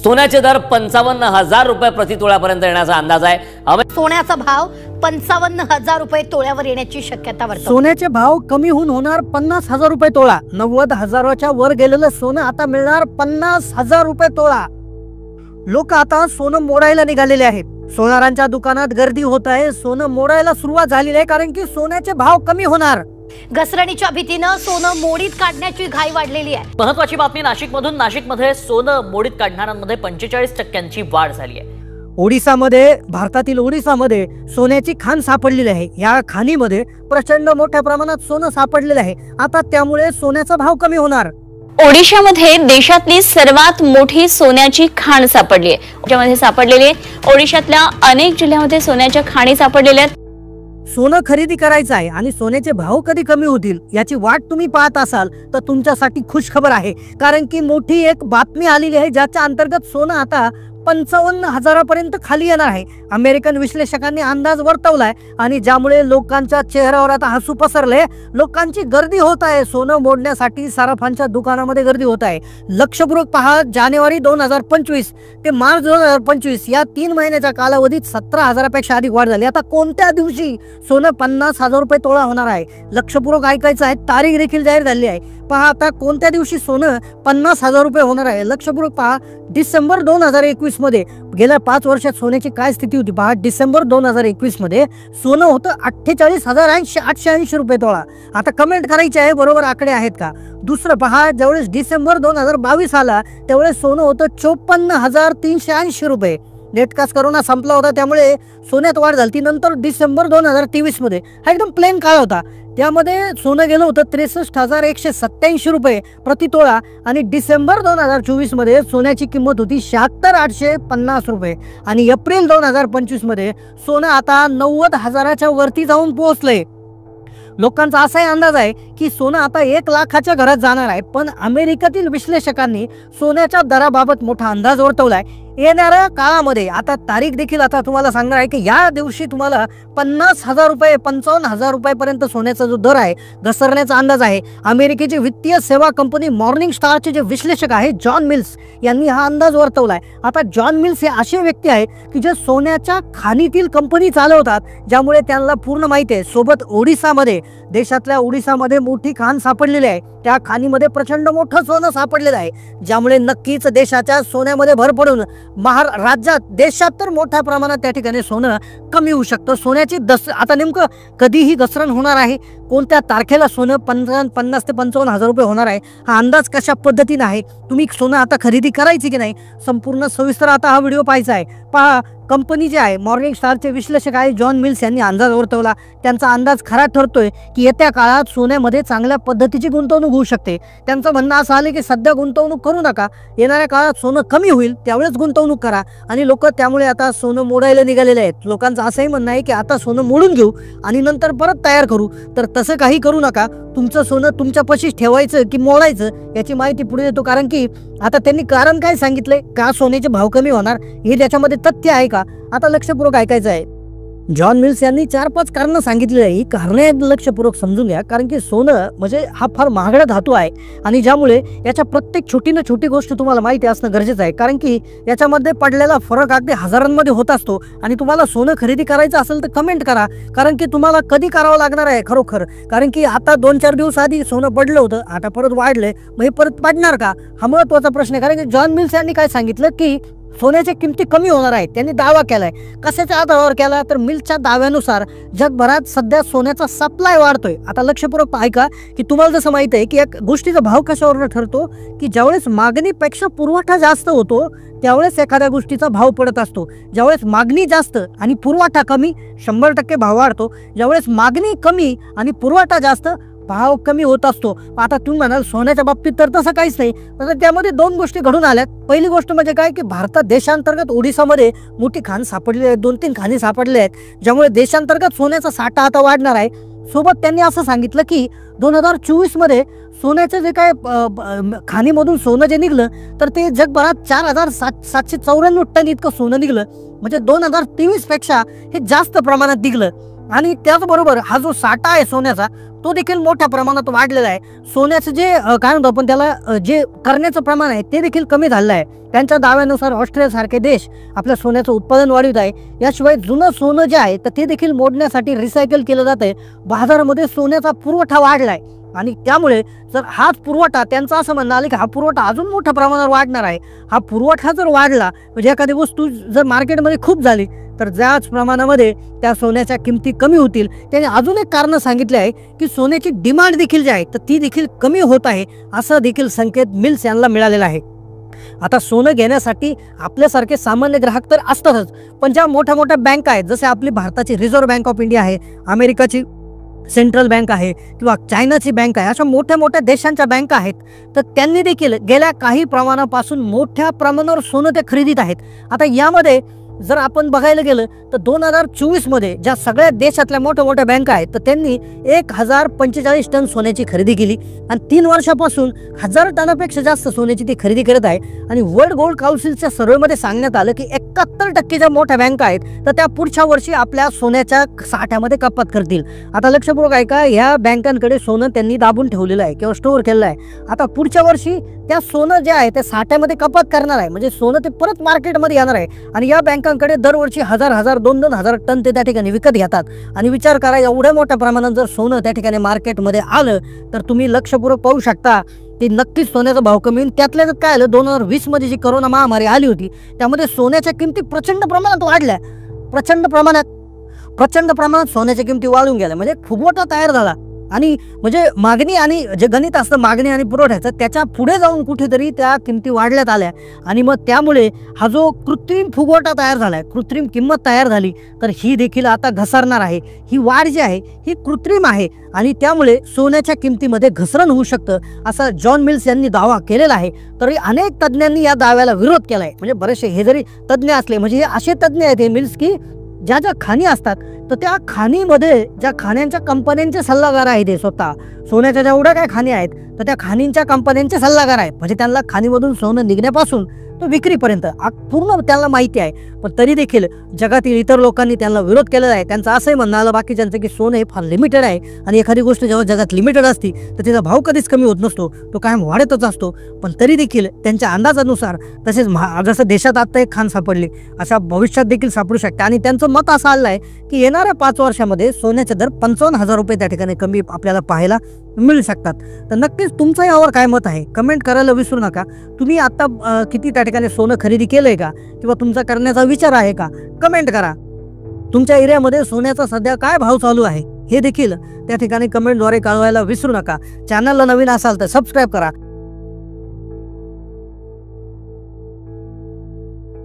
सोन्याचे दर 55,000 रुपये प्रति तोळ्यापर्यंत येण्याचा अंदाज आहे। सोन्याचा भाव 55,000 रुपये तोळ्यावर येण्याची शक्यता वर्तवते। सोन्याचे भाव कमी होऊन होणार 50,000 रुपये तोळा। 90,000च्या वर गेलेलं सोनं आता मिळणार 50,000 रुपये तोळा। लोक आता सोनं मोडायला निघालेले आहेत। सोनारांच्या दुकानात गर्दी होत आहे। सोनं मोडायला सुरुवात झालेली आहे कारण की सोन्याचे भाव कमी होणार। घसरणीच्या भीतीनं सोनं मोडीत काढण्याची घाई वाढलेली आहे। महत्त्वाची बातमी नाशिकमधून। नाशिकमध्ये सोनं मोडीत काढणाऱ्यांमध्ये 45% वाढ झाली आहे। ओडिसामध्ये, भारतातील ओडिसामध्ये सोन्याची खाण सापडलेली आहे। या खाणीमध्ये प्रचंड मोठ्या प्रमाणात सोनं सापडलेलं आहे। आता त्यामुळे सोन्याचा भाव कमी होणार। ओडिशामध्ये देशातली सर्वात मोठी सोन्याची खाण सापडली आहे। ज्यामध्ये सापडलेली ओडिशातल्या अनेक जिल्ह्यांमध्ये सोन्याच्या खाणी सापडलेल्या आहेत। सोनं खरेदी करायचं आहे आणि सोन्याचे भाव कधी कमी होतील याची वाट तुम्ही पाहत असाल तर तुमच्यासाठी खुशखबर आहे, कारण की मोठी एक बातमी आलेली आहे ज्याच्या अंतर्गत सोनं आता 55,000पर्यंत खाली येणार आहे। अमेरिकन विश्लेषकांनी अंदाज वर्तवलाय आणि ज्यामुळे लोकांच्या चेहऱ्यावर आता हसू पसरले। लोकांची गर्दी होत आहे सोनं मोडण्यासाठी। सराफांच्या दुकानामध्ये गर्दी होत आहे। लक्षपूर्वक पहा, जानेवारी 2025 ते मार्च 2025 या 3 महिन्याच्या कालावधीत 17,000पेक्षा अधिक वाढ झाली। आता कोणत्या दिवशी सोनं 50,000 रुपये तोळा होणार आहे लक्षपूर्वक ऐकायचं आहे। तारीख देखील जाहीर झाली आहे। पहा आता कोणत्या दिवशी सोनं 50,000 रुपये होणार आहे लक्षपूर्वक पहा। डिसेंबर 2021 मध्ये गेल्या 5 वर्षात सोन्याची काय स्थिती होती पहा। डिसेंबर 2021 मध्ये सोनं होतं 48,880 रुपये तोळा। आता कमेंट करायची आहे बरोबर आकडे आहेत का। दुसरं पहा, ज्यावेळेस डिसेंबर 2022 आला त्यावेळेस सोनं होतं 54,380 रुपये। नेटकास्ट करोना संपला होता त्यामुळे सोन्यात वाढ झाली। नंतर डिसेंबर 2023 मध्ये हा एकदम प्लेन काळ होता, त्यामध्ये सोनं गेलं होतं 63,187 रुपये प्रति तोळा आणि डिसेंबर 2024 मध्ये सोन्याची किंमत होती 76,850 रुपये आणि एप्रिल 2025 मध्ये सोनं आता 90,000च्या वरती जाऊन पोहोचलंय। लोकांचा असाही अंदाज आहे की सोनं आता 1 लाखाच्या घरात जाणार आहे। पण अमेरिकेतील विश्लेषकांनी सोन्याच्या दराबाबत मोठा अंदाज वर्तवलाय। येणाऱ्या काळामध्ये आता तारीख देखील आता तुम्हाला सांगणार आहे की या दिवशी तुम्हाला 50,000 रुपये 55,000 रुपयापर्यंत सोन्याचा जो दर आहे घसरण्याचा अंदाज आहे। अमेरिकेची वित्तीय सेवा कंपनी मॉर्निंग स्टारचे जे विश्लेषक आहे जॉन मिल्स यांनी हा अंदाज वर्तवलाय। आता जॉन मिल्स हे असे व्यक्ती आहेत की जे सोन्याच्या खाणीतील कंपनी चालवतात, ज्यामुळे त्यांना पूर्ण माहिती आहे। सोबत ओडिसामध्ये, देशातल्या ओडिसामध्ये मोठी खाण सापडलेली आहे। त्या खाणीमध्ये प्रचंड मोठं सोनं सापडलेलं आहे, ज्यामुळे नक्कीच देशाच्या सोन्यामध्ये भर पडून राज्यात, देशात तर मोठ्या प्रमाणात त्या ठिकाणी सोनं कमी होऊ शकतं। सोन्याची आता नेमकं कधीही घसरण होणार आहे, कोणत्या तारखेला सोनं 50 ते 55,000 रुपये होणार आहे, हा अंदाज कशा पद्धतीने आहे, तुम्ही सोनं आता खरेदी करायची की नाही, संपूर्ण सविस्तर आता हा व्हिडिओ पाहायचा आहे। पहा, कंपनी जे आहे मॉर्निंग स्टारचे विश्लेषक आहे जॉन मिल्स यांनी अंदाज वर्तवला। त्यांचा अंदाज खरा ठरतोय की येत्या काळात सोन्यामध्ये चांगल्या पद्धतीची गुंतवणूक होऊ शकते। त्यांचं म्हणणं असं आलं की सध्या गुंतवणूक करू नका, येणाऱ्या काळात सोनं कमी होईल त्यावेळेस गुंतवणूक करा। आणि लोक त्यामुळे आता सोनं मोडायला निघालेले आहेत। लोकांचं असंही म्हणणं आहे की आता सोनं मोडून घेऊ आणि नंतर परत तयार करू, तर तसं काही करू नका। तुमचं सोनं तुमच्यापाशीच ठेवायचं की मोडायचं याची माहिती पुढे देतो, कारण की आता त्यांनी कारण काय सांगितलंय का सोन्याचे भाव कमी होणार हे त्याच्यामध्ये तथ्य आहे का, आता लक्षपूर्वक ऐकायचं आहे। जॉन मिल्स यांनी 4-5 कारणं सांगितलेली आहे। ही कारणे लक्षपूर्वक समजून घ्या, कारण की सोनं म्हणजे हा फार महागडा धातू आहे आणि ज्यामुळे याच्या प्रत्येक छोटी गोष्ट तुम्हाला माहिती असणं गरजेचं आहे, कारण की याच्यामध्ये पडलेला फरक अगदी हजारांमध्ये होत असतो। आणि तुम्हाला सोनं खरेदी करायचं असेल तर कमेंट करा, कारण की तुम्हाला कधी करावं लागणार आहे खरोखर, कारण की आता 2-4 दिवस आधी सोनं पडलं होतं, आता परत वाढलंय, मग हे परत पडणार का हा महत्त्वाचा प्रश्न आहे। कारण की जॉन मिल्स यांनी काय सांगितलं की सोन्याच्या किमती कमी होणार आहेत। त्यांनी दावा केलाय, कशाच्या आधारावर केला तर मिल्सच्या दाव्यानुसार जगभरात सध्या सोन्याचा सप्लाय वाढतोय। आता लक्षपूर्वक ऐका की तुम्हाला जसं माहिती आहे की एक गोष्टीचा भाव कशावरून ठरतो की ज्यावेळेस मागणीपेक्षा पुरवठा जास्त होतो त्यावेळेस एखाद्या गोष्टीचा भाव पडत असतो। ज्यावेळेस मागणी जास्त आणि पुरवठा कमी 100% भाव वाढतो। ज्यावेळेस मागणी कमी आणि पुरवठा जास्त भाव कमी होत असतो। आता तुम्ही म्हणाल सोन्याच्या बाबतीत तर तसं काहीच नाही, तर त्यामध्ये 2 गोष्टी घडून आल्यात। पहिली गोष्ट म्हणजे काय की भारतात देशांतर्गत ओडिसामध्ये मोठी खाण सापडलेली आहे, 2-3 खाणी सापडल्या आहेत, ज्यामुळे देशांतर्गत सोन्याचा साठा आता वाढणार आहे। सोबत त्यांनी असं सांगितलं की 2024 मध्ये सोन्याचं जे काय खाणीमधून सोनं जे निघलं तर ते जगभरात 4,794 टन इतकं सोनं निघलं, म्हणजे 2023 पेक्षा हे जास्त प्रमाणात निघलं। आणि त्याचबरोबर हा जो साठा आहे सोन्याचा तो देखील मोठ्या प्रमाणात वाढलेला आहे. सोन्याचं जे काय म्हणतो आपण त्याला जे करण्याचं प्रमाण आहे ते देखील कमी झालेलं आहे. त्यांच्या दाव्यानुसार ऑस्ट्रेलियासारखे देश आपल्या सोन्याचं उत्पादन वाढवित आहे. याशिवाय जुनं सोनं जे आहे तर ते देखील मोडण्यासाठी रिसायकल केलं जात आहे. बाजारामध्ये सोन्याचा पुरवठा वाढलाय आणि त्यामुळे जर हाच पुरवठा त्यांचं असं म्हणणं आलं की हा पुरवठा अजून मोठ्या प्रमाणावर वाढणार आहे. हा पुरवठा जर वाढला म्हणजे एखादी वस्तू जर मार्केटमध्ये खूप झाली तर ज्याच प्रमाणामध्ये त्या सोन्याच्या किमती कमी होतील. त्याने अजून एक कारण सांगितले आहे की सोन्याची डिमांड देखील जी आहे तर ती देखील कमी होत आहे असं देखील संकेत मिल्स यांना मिळालेला आहे. आता सोनं घेण्यासाठी आपल्यासारखे सामान्य ग्राहक तर असतातच, पण ज्या मोठ्या मोठ्या बँका आहेत जसे आपली भारताची रिझर्व्ह बँक ऑफ इंडिया आहे, अमेरिकाची सेंट्रल बँक आहे किंवा चायनाची बँक आहे, अशा मोठ्या मोठ्या देशांच्या बँका आहेत तर त्यांनी देखील गेल्या काही प्रमाणापासून मोठ्या प्रमाणावर सोनं ते खरेदीत आहेत. आता यामध्ये जर आपण बघायला गेलं तर 2024 मध्ये ज्या सगळ्या देशातल्या मोठ्या मोठ्या बँका आहेत तर त्यांनी 1045 टन सोन्याची खरेदी केली आणि 3 वर्षापासून 1000 टनापेक्षा जास्त सोन्याची ती खरेदी करत आहे. आणि वर्ल्ड गोल्ड काउन्सिलच्या सर्वेमध्ये सांगण्यात आलं की 71% ज्या मोठ्या बँका आहेत तर त्या पुढच्या वर्षी आपल्या सोन्याच्या साठ्यामध्ये कपात करतील. आता लक्षपूर्वक आहे का, ह्या बँकांकडे सोनं त्यांनी दाबून ठेवलेलं आहे किंवा स्टोअर केलेलं आहे. आता पुढच्या वर्षी त्या सोनं जे आहे त्या साठ्यामध्ये कपात करणार आहे म्हणजे सोनं ते परत मार्केटमध्ये येणार आहे आणि या बँकांकडे दरवर्षी 1000-2,000 टन ते त्या ठिकाणी विकत घेतात. आणि विचार करा एवढ्या मोठ्या प्रमाणात जर सोनं त्या ठिकाणी मार्केटमध्ये आलं तर तुम्ही लक्षपूर्वक पाहू शकता की नक्कीच सोन्याचा भाव कमी होईल. त्यातल्या काय आलं 2020 मध्ये जी कोरोना महामारी आली होती त्यामध्ये सोन्याच्या किमती प्रचंड प्रमाणात वाढल्या. प्रचंड प्रमाणात सोन्याच्या किमती वाढून गेल्या म्हणजे फुगवटा तयार झाला. आणि म्हणजे मागणी आणि जे गणित असतं मागणी आणि पुरवठ्याचं त्याच्या पुढे जाऊन कुठेतरी त्या किमती वाढल्यात आल्या आणि मग त्यामुळे हा जो कृत्रिम फुगवटा तयार झाला आहे, कृत्रिम किंमत तयार झाली तर ही देखील आता घसरणार आहे. ही वाढ जी आहे ही कृत्रिम आहे आणि त्यामुळे सोन्याच्या किमतीमध्ये घसरण होऊ शकतं असं जॉन मिल्स यांनी दावा केलेला आहे. तरी अनेक तज्ज्ञांनी या दाव्याला विरोध केला आहे. म्हणजे बरेचसे हे जरी तज्ज्ञ असले म्हणजे हे असे तज्ज्ञ आहेत हे मिल्स की ज्या ज्या खाणी असतात तर त्या खाणीमध्ये ज्या खाण्यांच्या कंपन्यांचे सल्लागार आहेत ते स्वतः सोन्याच्या जेवढ्या काय खाणी आहेत तर त्या खाणींच्या कंपन्यांचे सल्लागार आहेत. म्हणजे त्यांना खाणीमधून सोनं निघण्यापासून तो विक्रीपर्यंत पूर्ण त्यांना माहिती आहे. पण तरी देखील जगातील इतर लोकांनी त्यांना विरोध केलेला आहे. त्यांचं असंही म्हणणं आलं बाकीच्यांचं की सोनं हे फार लिमिटेड आहे आणि एखादी गोष्ट जेव्हा जगात लिमिटेड असती तर त्याचा भाव कधीच कमी होत नसतो, तो कायम वाढतच असतो. पण तरी देखील त्यांच्या अंदाजानुसार तसेच जसं देशात आत्ता एक खाण सापडली अशा भविष्यात देखील सापडू शकते. आणि त्यांचं मत असं आलं आहे की येणाऱ्या 5 वर्षामध्ये सोन्याचे दर 55,000 रुपये त्या ठिकाणी कमी आपल्याला पाहायला मिळू शकतात. तर नक्कीच तुमचं यावर काय मत आहे कमेंट करायला विसरू नका. तुम्ही आता किती त्या ठिकाणी सोनं खरेदी केलंय का किंवा तुमचा करण्याचा विचार आहे का कमेंट करा. तुमच्या एरियामध्ये सोन्याचा सध्या काय भाव चालू आहे हे देखील त्या ठिकाणी कमेंटद्वारे कळवायला विसरू नका. चॅनलला नवीन असाल तर सबस्क्राईब करा.